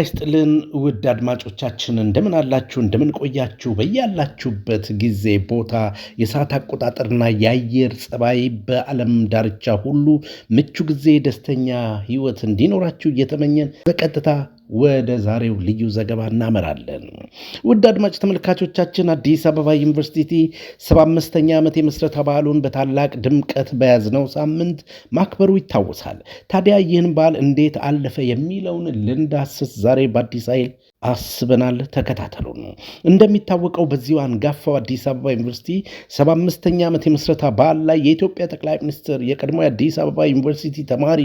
ይስጥልን ውድ አድማጮቻችን እንደምን አላችሁ እንደምን ቆያችሁ በያላችሁበት ጊዜ ቦታ የሰዓት አቆጣጠርና የአየር ጸባይ በዓለም ዳርቻ ሁሉ ምቹ ጊዜ ደስተኛ ህይወት እንዲኖራችሁ እየተመኘን በቀጥታ ወደ ዛሬው ልዩ ዘገባ እናመራለን። ውድ አድማጭ ተመልካቾቻችን አዲስ አበባ ዩኒቨርሲቲ 75ኛ ዓመት የምስረታ በዓሉን በታላቅ ድምቀት በያዝነው ሳምንት ማክበሩ ይታወሳል። ታዲያ ይህን በዓል እንዴት አለፈ የሚለውን ልንዳስስ ዛሬ በአዲስ ኃይል አስበናል። ተከታተሉ ነው። እንደሚታወቀው በዚሁ አንጋፋው አዲስ አበባ ዩኒቨርሲቲ 75ኛ ዓመት የምስረታ በዓል ላይ የኢትዮጵያ ጠቅላይ ሚኒስትር የቀድሞ የአዲስ አበባ ዩኒቨርሲቲ ተማሪ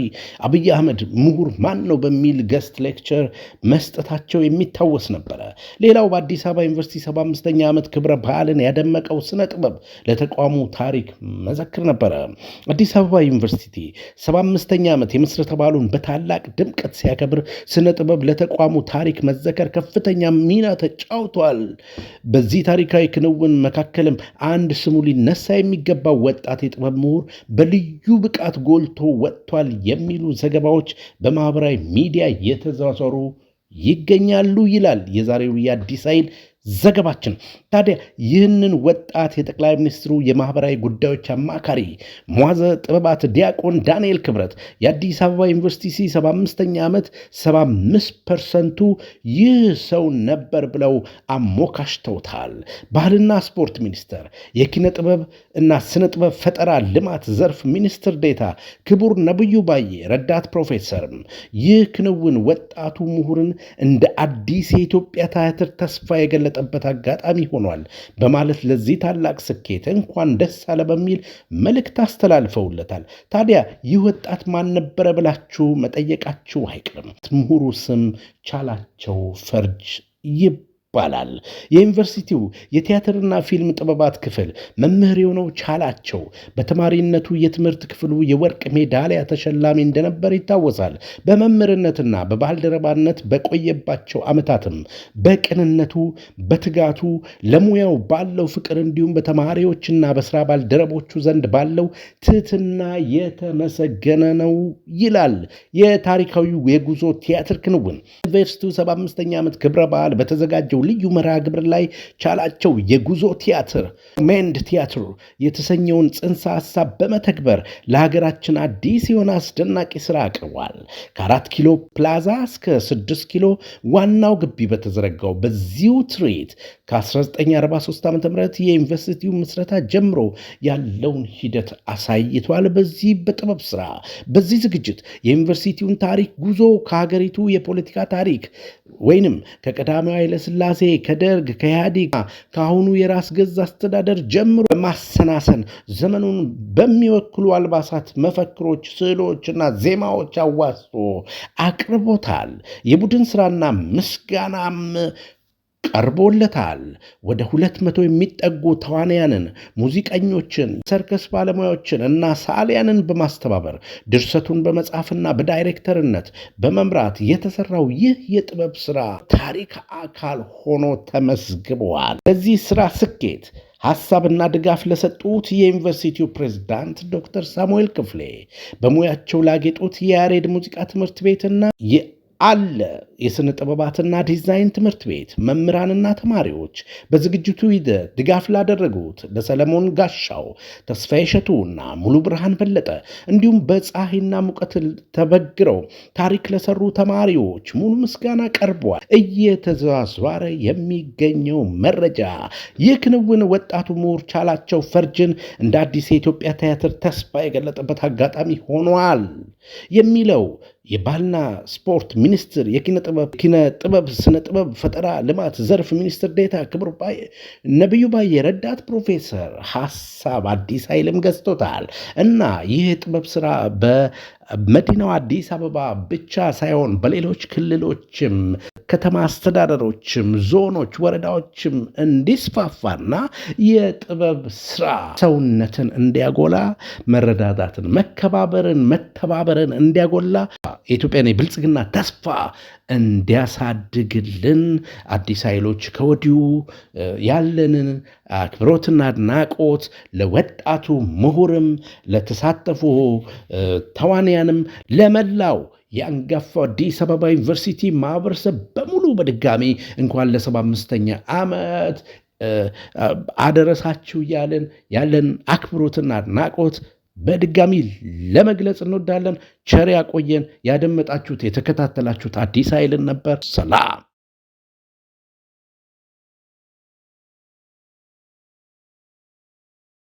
አብይ አህመድ ምሁር ማን ነው በሚል ገስት ሌክቸር መስጠታቸው የሚታወስ ነበረ። ሌላው በአዲስ አበባ ዩኒቨርሲቲ 75ኛ ዓመት ክብረ በዓልን ያደመቀው ስነ ጥበብ ለተቋሙ ታሪክ መዘክር ነበረ። አዲስ አበባ ዩኒቨርሲቲ 75ኛ ዓመት የምስረታ በዓሉን በታላቅ ድምቀት ሲያከብር ስነ ጥበብ ለተቋሙ ታሪክ መዘከር ከፍተኛ ሚና ተጫውቷል። በዚህ ታሪካዊ ክንውን መካከልም አንድ ስሙ ሊነሳ የሚገባው ወጣት የጥበብ ምሁር በልዩ ብቃት ጎልቶ ወጥቷል የሚሉ ዘገባዎች በማህበራዊ ሚዲያ የተዘዋወሩ ይገኛሉ ይላል የዛሬው የአዲስ ኃይል ዘገባችን። ታዲያ ይህንን ወጣት የጠቅላይ ሚኒስትሩ የማህበራዊ ጉዳዮች አማካሪ ሟዘ ጥበባት ዲያቆን ዳንኤል ክብረት የአዲስ አበባ ዩኒቨርሲቲ 75ኛ ዓመት 75%ቱ ይህ ሰው ነበር ብለው አሞካሽተውታል። ባህልና ስፖርት ሚኒስቴር የኪነ ጥበብ እና ስነ ጥበብ ፈጠራ ልማት ዘርፍ ሚኒስትር ዴታ ክቡር ነብዩ ባዬ ረዳት ፕሮፌሰርም ይህ ክንውን ወጣቱ ምሁርን እንደ አዲስ የኢትዮጵያ ቲያትር ተስፋ የገለጠበት አጋጣሚ ሆኗል በማለት ለዚህ ታላቅ ስኬት እንኳን ደስ አለ በሚል መልእክት አስተላልፈውለታል። ታዲያ ይህ ወጣት ማን ነበረ ብላችሁ መጠየቃችሁ አይቀርም። ምሁሩ ስም ቻላቸው ፈርጅ ይባላል። የዩኒቨርሲቲው የቲያትርና ፊልም ጥበባት ክፍል መምህር የሆነው ቻላቸው በተማሪነቱ የትምህርት ክፍሉ የወርቅ ሜዳሊያ ተሸላሚ እንደነበር ይታወሳል። በመምህርነትና በባልደረባነት በቆየባቸው ዓመታትም በቅንነቱ፣ በትጋቱ፣ ለሙያው ባለው ፍቅር እንዲሁም በተማሪዎችና በስራ ባልደረቦቹ ዘንድ ባለው ትህትና የተመሰገነ ነው ይላል የታሪካዊው የጉዞ ቲያትር ክንውን። ዩኒቨርሲቲው 75ኛ ዓመት ክብረ በዓል በተዘጋጀው ልዩ መርሃ ግብር ላይ ቻላቸው የጉዞ ቲያትር ሜንድ ቲያትር የተሰኘውን ጽንሰ ሐሳብ በመተግበር ለሀገራችን አዲስ የሆነ አስደናቂ ስራ አቅርቧል። ከ4 ኪሎ ፕላዛ እስከ 6 ኪሎ ዋናው ግቢ በተዘረጋው በዚሁ ትርኢት ከ1943 ዓ.ም የዩኒቨርሲቲው ምስረታ ጀምሮ ያለውን ሂደት አሳይቷል። በዚህ በጥበብ ስራ በዚህ ዝግጅት የዩኒቨርሲቲውን ታሪክ ጉዞ ከሀገሪቱ የፖለቲካ ታሪክ ወይንም ከቀዳማዊ ኃይለ ሥላሴ ከደርግ ከኢህአዴግ ከአሁኑ የራስ ገዝ አስተዳደር ጀምሮ በማሰናሰን ዘመኑን በሚወክሉ አልባሳት፣ መፈክሮች፣ ስዕሎችና ዜማዎች አዋስቶ አቅርቦታል። የቡድን ስራና ምስጋናም ቀርቦለታል። ወደ 200 የሚጠጉ ተዋንያንን፣ ሙዚቀኞችን፣ ሰርከስ ባለሙያዎችን እና ሰዓሊያንን በማስተባበር ድርሰቱን በመጻፍና በዳይሬክተርነት በመምራት የተሰራው ይህ የጥበብ ስራ ታሪክ አካል ሆኖ ተመዝግበዋል። ለዚህ ስራ ስኬት ሐሳብና ድጋፍ ለሰጡት የዩኒቨርሲቲው ፕሬዝዳንት ዶክተር ሳሙኤል ክፍሌ፣ በሙያቸው ላጌጡት የያሬድ ሙዚቃ ትምህርት ቤትና አለ የሥነ ጥበባትና ዲዛይን ትምህርት ቤት መምህራንና ተማሪዎች፣ በዝግጅቱ ሂደት ድጋፍ ላደረጉት ለሰለሞን ጋሻው፣ ተስፋዬ እሸቱና ሙሉ ብርሃን በለጠ እንዲሁም በፀሐይና ሙቀት ተበግረው ታሪክ ለሰሩ ተማሪዎች ሙሉ ምስጋና ቀርቧል። እየተዘዋወረ የሚገኘው መረጃ ይህ ክንውን ወጣቱ ምሁር ቻላቸው ፈርጅን እንደ አዲስ የኢትዮጵያ ቲያትር ተስፋ የገለጠበት አጋጣሚ ሆኗል የሚለው የባህልና ስፖርት ሚኒስትር የኪነ ጥበብ ስነ ጥበብ ፈጠራ ልማት ዘርፍ ሚኒስትር ዴታ ክቡር ነብዩ ባዬ ረዳት ፕሮፌሰር ሐሳብ አዲስ ኃይልም ገዝቶታል እና ይህ የጥበብ ስራ በመዲናው አዲስ አበባ ብቻ ሳይሆን በሌሎች ክልሎችም ከተማ አስተዳደሮችም ዞኖች፣ ወረዳዎችም እንዲስፋፋና የጥበብ ስራ ሰውነትን እንዲያጎላ፣ መረዳዳትን፣ መከባበርን፣ መተባበርን እንዲያጎላ የኢትዮጵያን የብልጽግና ተስፋ እንዲያሳድግልን አዲስ ኃይሎች ከወዲሁ ያለንን አክብሮትና አድናቆት ለወጣቱ ምሁርም ለተሳተፉ ተዋንያንም ለመላው የአንጋፋው አዲስ አበባ ዩኒቨርሲቲ ማህበረሰብ በሙሉ በድጋሚ እንኳን ለ75ኛ ዓመት አደረሳችሁ እያለን ያለን አክብሮትና አድናቆት በድጋሚ ለመግለጽ እንወዳለን። ቸር ያቆየን። ያደመጣችሁት የተከታተላችሁት አዲስ ኃይልን ነበር። ሰላም።